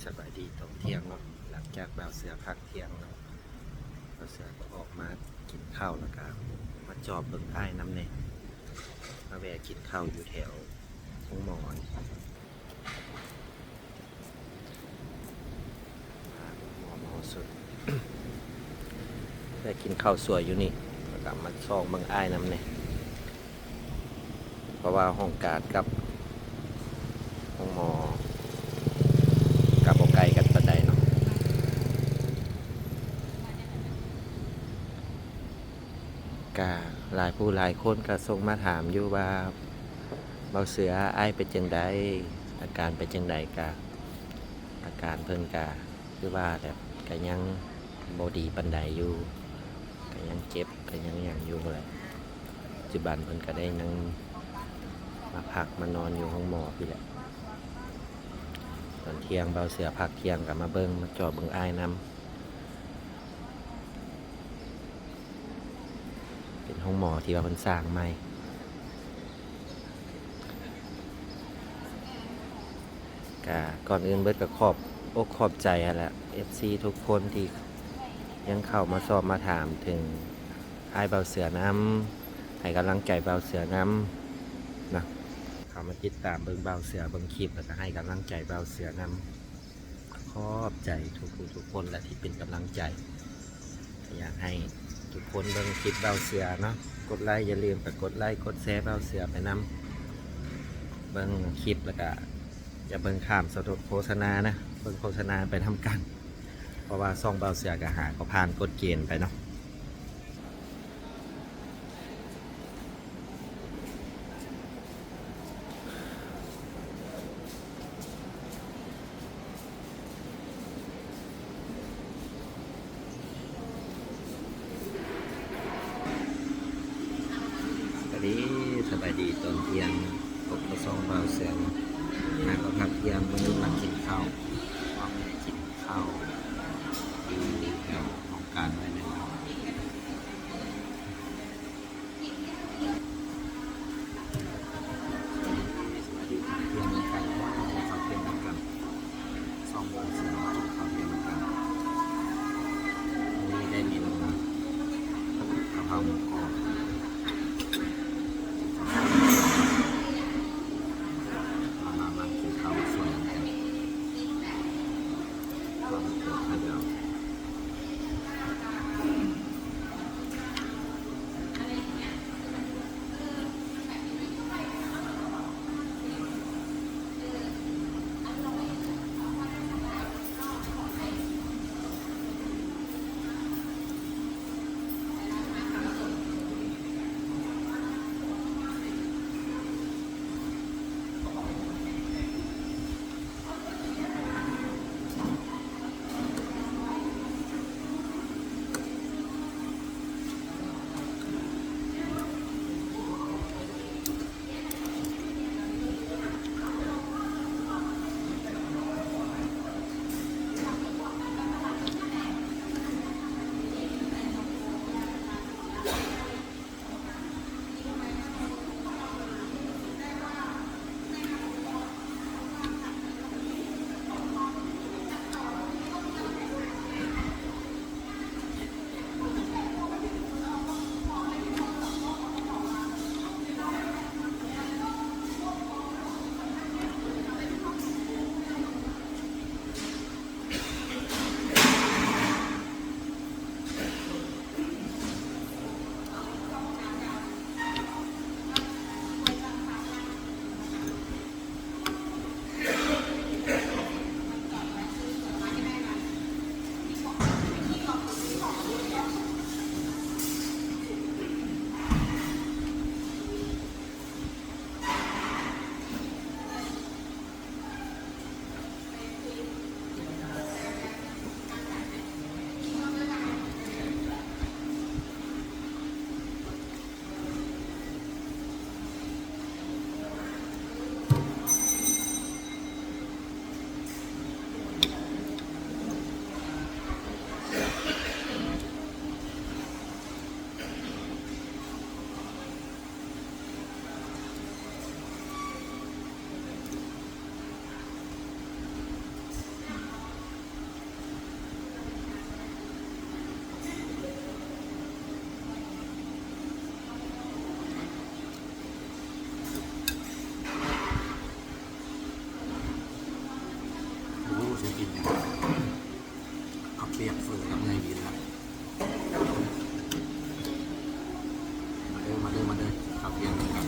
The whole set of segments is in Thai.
สบายดีตอนเที่ยงเนาะหลังจากบ่าวเสือพักเที่ยงเนาะบ่าวเสือก็ออกมากินข้าวแล้วก็มาจอบเบิ่งอ้ายน้ำเนี่ยมาแวะกินข้าวอยู่แถวทุ่งหมอนหมอสุด แวะกินข้าวสวยอยู่นี่แล้วก็มาซองเบิ่งอ้ายน้ำเนี่ยเพราะว่าห้องการกับห้องหมอกับบ่ไกลกันปานใดเนาะก็หลายผู้หลายคนก็ส่งมาถามอยู่ว่าเบาเสืออ้ายเป็นจังไดอาการเป็นจังไดกะอาการเพิ่นกะคือว่าแบบก็ยังบ่ดีปานใดอยู่ก็ยังเจ็บก็ยังหยังอยู่แหละปัจจุบันเพิ่นก็ได้นั่งมาพักมานอนอยู่ห้องหมอพี่แหละตอนเที่ยงเบาเสือพักเที่ยงก็มาเบิ่งมาจอเบิ่งอ้ายนำเป็นห้องหมอที่ว่าเพิ่นสร้างใหม่ก็ก่อนอื่นเบิดก็ขอบอกขอบใจแหละ FC ทุกคนที่ยังเข้ามาสอบมาถามถึงอ้ายเบาเสือน้ำให้กำลังใจเบาเสือน้ำนะเข้ามาติดตามเบิ่งเบาเสือเบิ่งคลิปแล้วก็ให้กำลังใจเบาเสือน้ำขอบใจทุกคนและที่เป็นกำลังใจอยากให้ทุกคนเบิ่งคลิปเบาเสือเนาะกดไลค์อย่าลืมไปกดไลค์กดแชร์เบาเสือไปนำเบิ่งคลิปแล้วก็อย่าเบิ่งข้ามสะดุดโฆษณานะเบิ่งโฆษณาไปทำกันเพราะว่าซ่องเบาเสือก็หาก็ผ่านกฎเกณฑ์ไปเนาะสบายดีตอนเที่ยงผมก็ซ่องเบาเสือหาก็พักเที่ยงมื้อนี้มากินข้าวว่าไม่ได้กินข้าวอยู่แถวของการไว้ในเรา จะกินเอาเปรียบเฟือกับเนยบินละมาเด้อเอาเปรียบกัน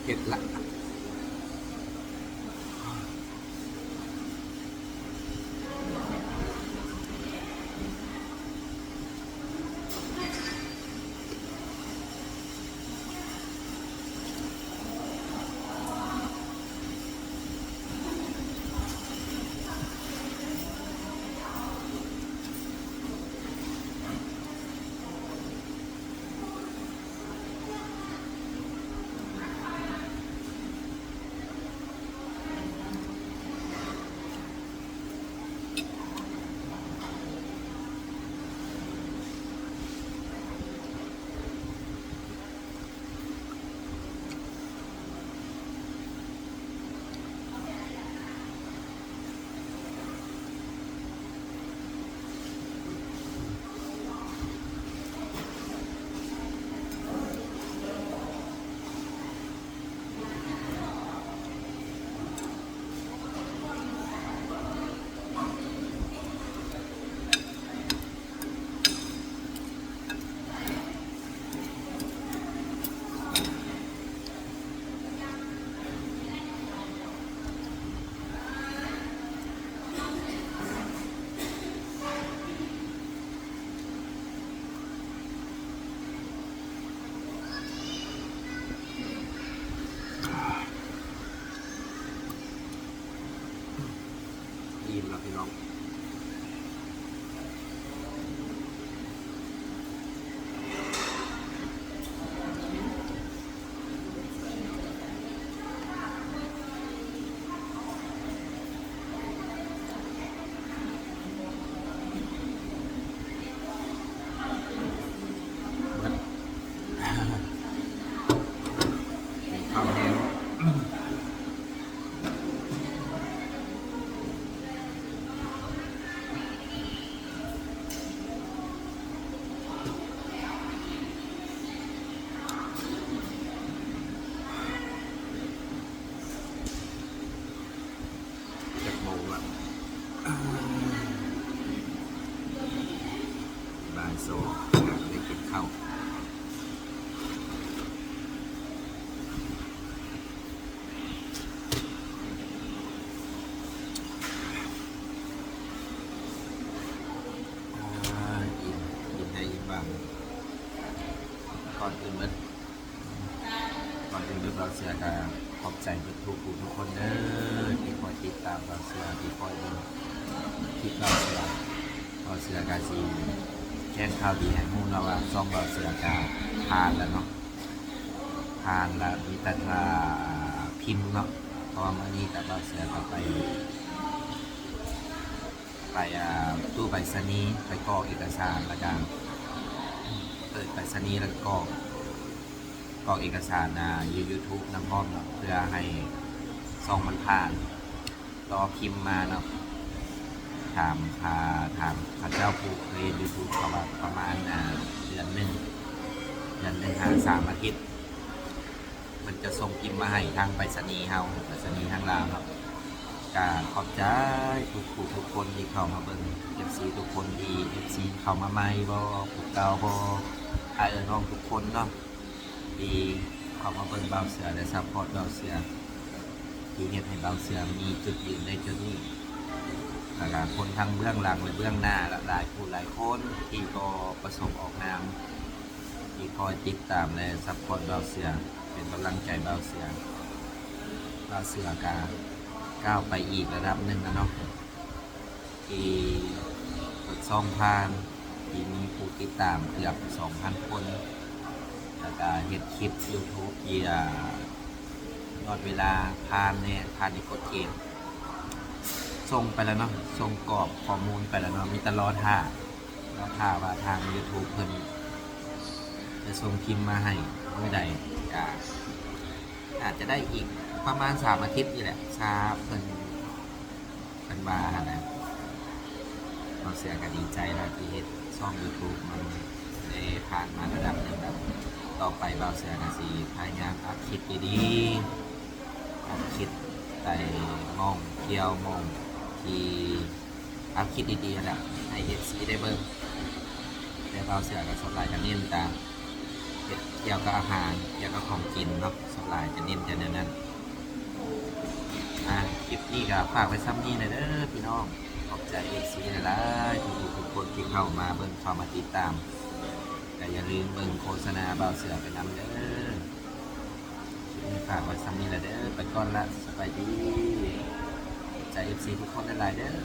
เผ็ดละ โซได้กินข้าวอิ่มได้อิ่มบ้างก่อนอื่นเบิดเราเสือก็ขอบใจทุกคนเด้อที่คอยติดตามเราเสือที่คอยเบิ่งคลิปเราเสือกาซีแจ้งข่าวดีให้ฮู้เราว่าซ่องเราเสือกาผ่านแล้วเนาะผ่านแล้วมีแต่พิมพ์เนาะเพราะว่ามื้อนี้แต่เราเสือก็ไปตู้ไปรษณีย์ไปกรอกเอกสารแล้วกันเปิดไปรษณีย์แล้วก็กรอกเอกสารYouTube นำพร้อมเนาะเพื่อให้ซ่องมันผ่านรอพิมพ์มาเนาะถามข้าเจ้าผู้เรียน YouTube เขาว่าประมาณเดือนหนึ่งหา3 อาทิตย์มันจะส่งพิมพ์มาให้ทางไปรษณีย์เฮาไปรษณีย์ทางลาวครับกาขอบใจทุกคนที่เข้ามาเบิ่ง FC ทุกคนที่ FC เข้ามาใหม่บ่ผู้เก่าบ่น้องทุกคนเนาะที่เข้ามาเบิ่งเบาเสือและซัพพอร์ตเบาเสือที่เฮ็ดให้เบาเสือมีจุดยืนในจุดนี้หลายคนทั้งเบื้องหลังและเบื้องหน้าหลายคนที่ก็ประสบออกนามที่คอยติดตามและซัพพอร์ตเบาเสือเป็นกำลังใจเบาเสือกาก้าวไปอีกระดับหนึ่งนะเนาะที่เปิดช่องทางที่มีผู้ติดตามเกือบ 2,000 คนแล้วก็เฮ็ดคลิป YouTube ที่ยอดเวลาผ่านในกฎเกณฑ์ส่งไปแล้วเนาะส่งกรอบข้อมูลไปแล้วเนาะมีแต่รอท่าว่าทาง YouTube เพิ่นจะส่งพิมพ์มาให้เมื่อใดก็อาจจะได้อีกประมาณ3 อาทิตย์นี่แหละเพิ่นว่านะเราเสียก็ดีใจแล้วที่เฮ็ดช่อง YouTube มันได้ผ่านมาระดับหนึ่งแล้วต่อไปเบาเสือก็สิพยายามอัพคลิปดีๆอัพคลิปไปมองเที่ยวมองที่อัพคลิปดีๆแหละให้ FC ได้เบิ่งแต่เบาเสือก็สไลด์กันเน้นตามเกี่ยวกับอาหารเกี่ยวกับของกินเนาะสไลด์จะเน้นแต่นั้นคลิปนี้ก็ฝากไว้ซ้ำนี้เลยเด้อพี่น้องขอบใจ FC หลายๆทุกคนที่เข้ามาเบิ่งเข้ามาติดตามแต่อย่าลืมเบิ่งโฆษณาเบาเสือไปนำเด้อฝากไว้ซ้ำนี้แหละเด้อไปก่อนละสบายดีใจ FC ทุกคนหลายๆเด้อ